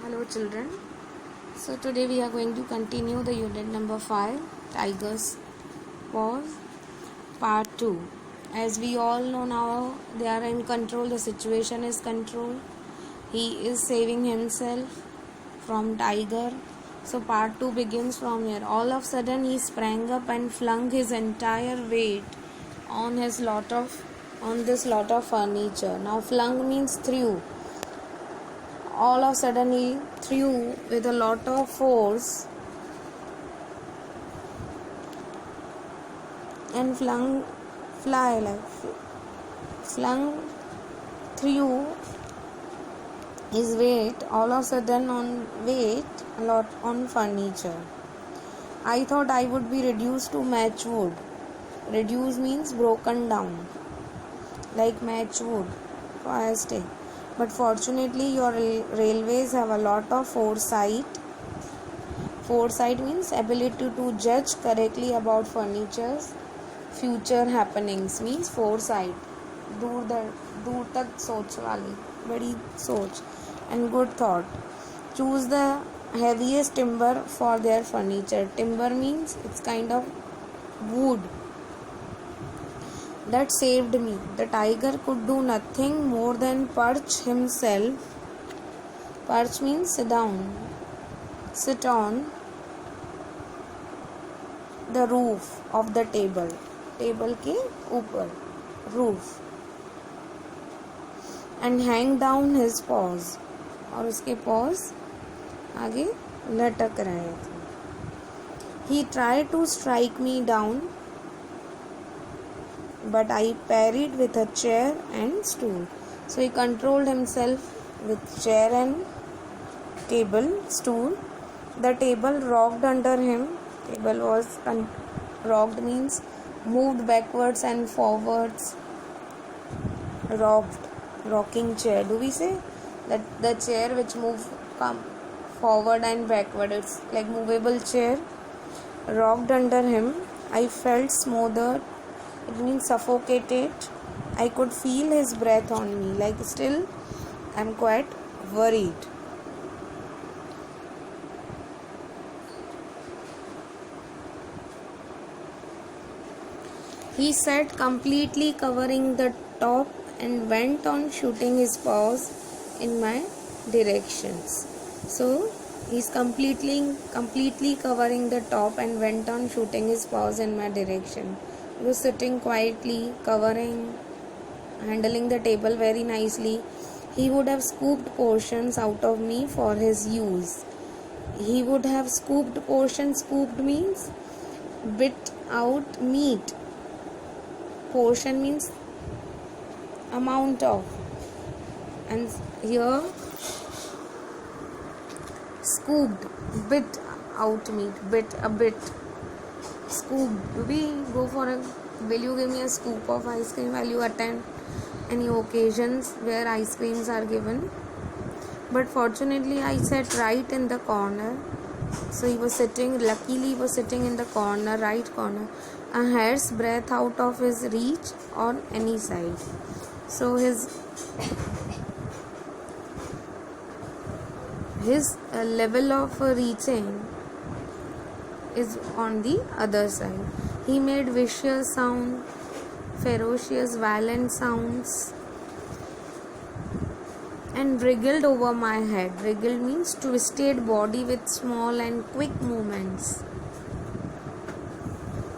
Hello children. So today we are going to continue the unit number 5, Tiger's Paws, part 2. As we all know now, they are in control, the situation is controlled. He is saving himself from tiger. So part 2 begins from here. All of a sudden he sprang up and flung his entire weight on this lot of furniture. Now flung means threw. All of a sudden he threw with a lot of force and flung threw his weight all of a sudden a lot on furniture. I thought I would be reduced to matchwood. Reduce means broken down, like matchwood, fire stick. But fortunately your railways have a lot of foresight. Foresight means ability to judge correctly about furniture's future happenings, means foresight. दूर तक सोच वाली, बड़ी सोच and good thought. Choose the heaviest timber for their furniture. Timber means it's kind of wood. That saved me. The tiger could do nothing more than perch himself. Perch means sit down. Sit on the roof of the table. Table के ऊपर, roof. And hang down his paws. और उसके paws आगे लटक रहे थे. He tried to strike me down, but I parried with a chair and stool. So he controlled himself with chair and table, stool. The table rocked under him. Table was rocked means moved backwards and forwards. Rocked, rocking chair. Do we say that the chair which come forward and backward? It's like movable chair. Rocked under him. I felt smothered. It means suffocated. I could feel his breath on me. Like still, I'm quite worried. He sat completely covering the top and went on shooting his paws in my directions. So he's completely covering the top and went on shooting his paws in my direction. He was sitting quietly, covering, handling the table very nicely. He would have scooped portions out of me for his use. He would have scooped portions. Scooped means bit out meat. Portion means amount of. And here scooped, bit out meat, a bit. Scoop. We go for a. Will you give me a scoop of ice cream? Will you attend any occasions where ice creams are given? But fortunately, I sat right in the corner. So he was sitting. Luckily, he was sitting in the corner, right corner, a hair's breadth out of his reach on any side. So his level of reaching is on the other side. He made vicious sound, ferocious, violent sounds, and wriggled over my head. Wriggled means twisted body with small and quick movements.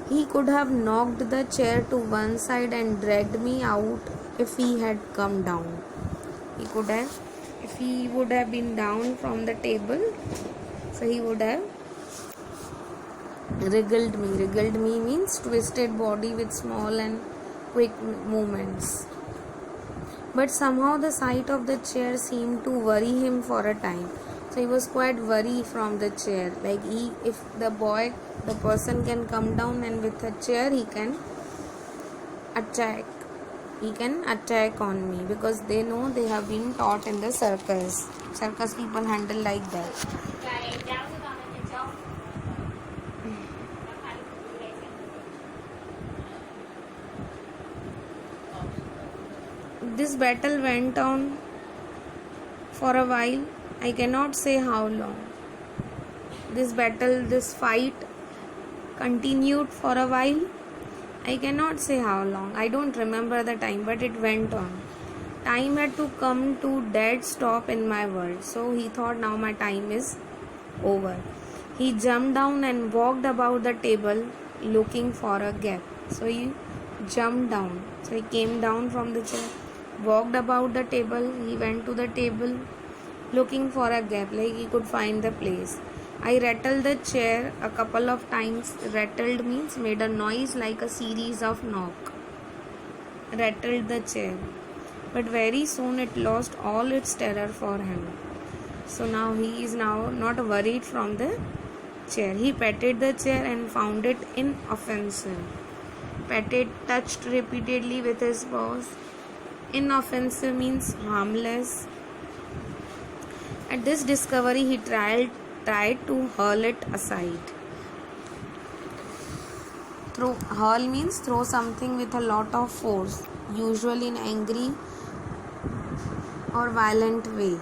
He could have knocked the chair to one side and dragged me out if he had come down. If he would have been down from the table, so he would have wriggled me. Wriggled me means twisted body with small and quick movements. But somehow the sight of the chair seemed to worry him for a time. So he was quite worried from the chair. Like if the person can come down and with a chair he can attack. He can attack on me because they know they have been taught in the circus. Circus people handle like that. This battle went on for a while. I cannot say how long. This battle, this fight continued for a while. I cannot say how long. I don't remember the time, but it went on. Time had to come to dead stop in my world. So he thought, now my time is over. He jumped down and walked about the table looking for a gap. So he jumped down. So he came down from the chair, walked about the table. He went to the table looking for a gap, like he could find the place. I rattled the chair a couple of times. Rattled means made a noise like a series of knock. Rattled the chair. But very soon it lost all its terror for him. So now he is now not worried from the chair. He patted the chair and found it inoffensive. Patted, touched repeatedly with his paws. Inoffensive means harmless. At this discovery, he tried to hurl it aside. Hurl means throw something with a lot of force, usually in angry or violent way.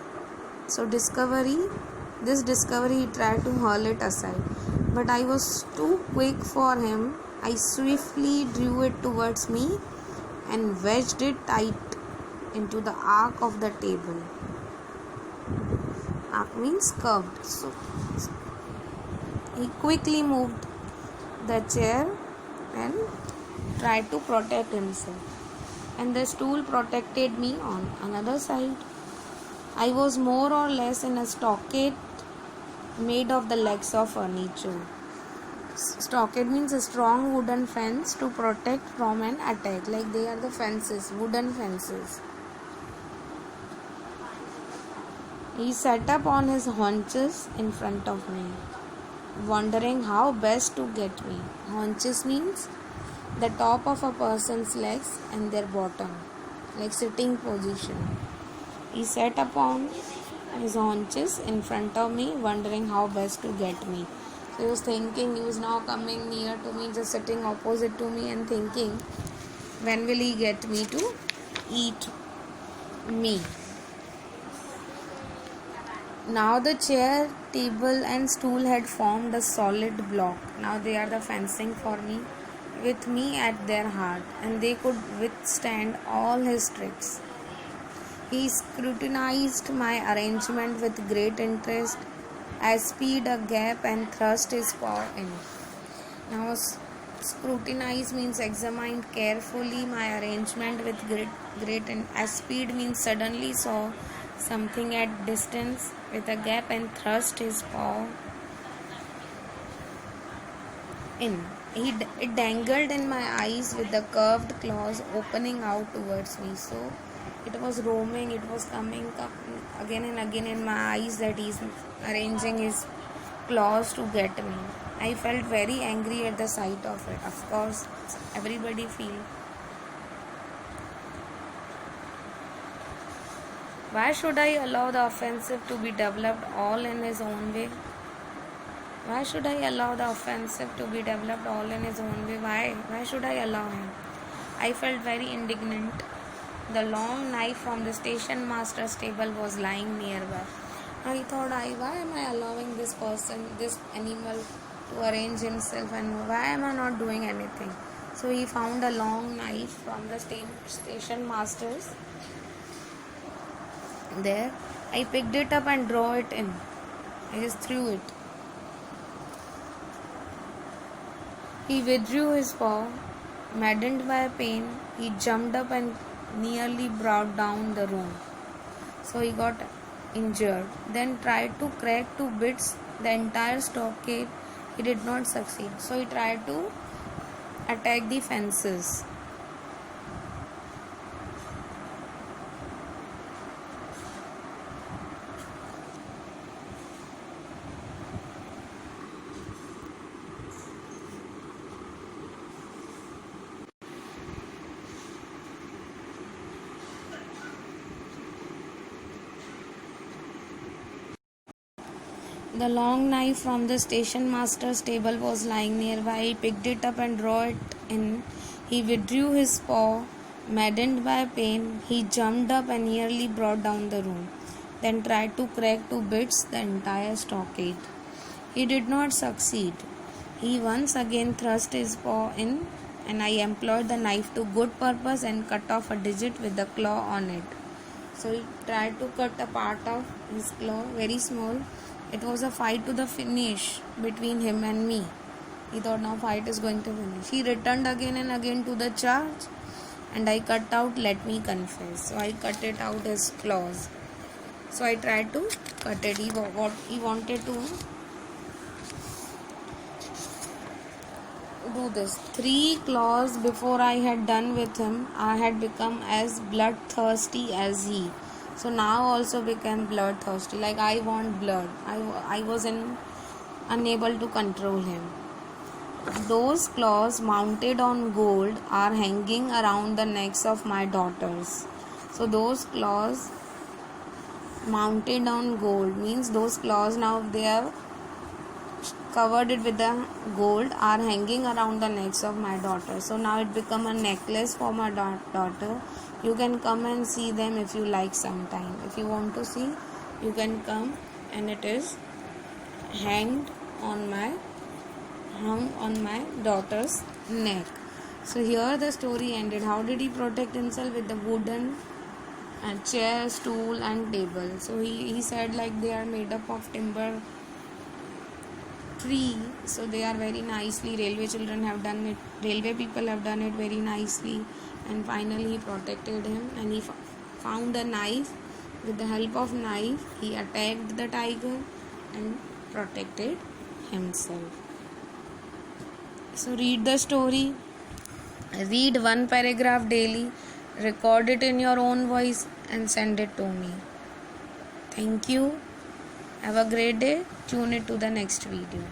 So this discovery he tried to hurl it aside. But I was too quick for him. I swiftly drew it towards me and wedged it tight into the arc of the table. Arc means curved. So he quickly moved the chair and tried to protect himself. And the stool protected me on another side. I was more or less in a stockade made of the legs of furniture. Stockade means a strong wooden fence to protect from an attack. Like they are the fences, wooden fences. He sat up on his haunches in front of me, wondering how best to get me. Haunches means the top of a person's legs and their bottom, like sitting position. He sat upon his haunches in front of me, wondering how best to get me. So he was thinking, he was now coming near to me, just sitting opposite to me and thinking, when will he get me to eat me? Now the chair, table and stool had formed a solid block. Now they are the fencing for me, with me at their heart, and they could withstand all his tricks. He scrutinized my arrangement with great interest, espied a gap and thrust his paw in. Now scrutinize means examined carefully my arrangement with great and espied means suddenly saw something at distance with a gap and thrust his paw in. It dangled in my eyes with the curved claws opening out towards me. So it was roaming, it was coming again and again in my eyes that he's arranging his claws to get me. I felt very angry at the sight of it. Of course, everybody feels. Why should I allow the offensive to be developed all in his own way? Why should I allow the offensive to be developed all in his own way? Why? Why should I allow him? I felt very indignant. The long knife from the station master's table was lying nearby. I thought, why am I allowing this person, this animal to arrange himself, and why am I not doing anything? So he found a long knife from the station master's there. I picked it up and drew it in. I just threw it. He withdrew his paw. Maddened by pain, he jumped up and nearly brought down the room. So he got injured. Then tried to crack to bits the entire stockade. He did not succeed. So he tried to attack the fences. The long knife from the station master's table was lying nearby. He picked it up and drew it in. He withdrew his paw. Maddened by pain, he jumped up and nearly brought down the room. then tried to crack to bits the entire stockade. He did not succeed. He once again thrust his paw in, and I employed the knife to good purpose and cut off a digit with the claw on it. So he tried to cut a part of his claw, very small. It was a fight to the finish between him and me. He thought now fight is going to finish. He returned again and again to the charge, and I cut out, let me confess. So I cut it out his claws. So I tried to cut it. He wanted to do this. 3 claws before I had done with him, I had become as bloodthirsty as he. So now also became bloodthirsty. Like I want blood. I was unable to control him. Those claws mounted on gold are hanging around the necks of my daughters. So those claws mounted on gold means those claws now they have covered it with the gold are hanging around the necks of my daughter. So now it become a necklace for my daughter. You can come and see them if you like sometime. If you want to see, you can come, and it is hung on my daughter's neck. So here the story ended. How did he protect himself? With the wooden chair, stool and table. So he said like they are made up of timber tree, so they are very nicely, railway people have done it very nicely, and finally he protected him, and he found a knife. With the help of knife he attacked the tiger and protected himself. So read the story, read 1 paragraph daily, record it in your own voice and send it to me. Thank you. Have a great day. Tune it to the next video.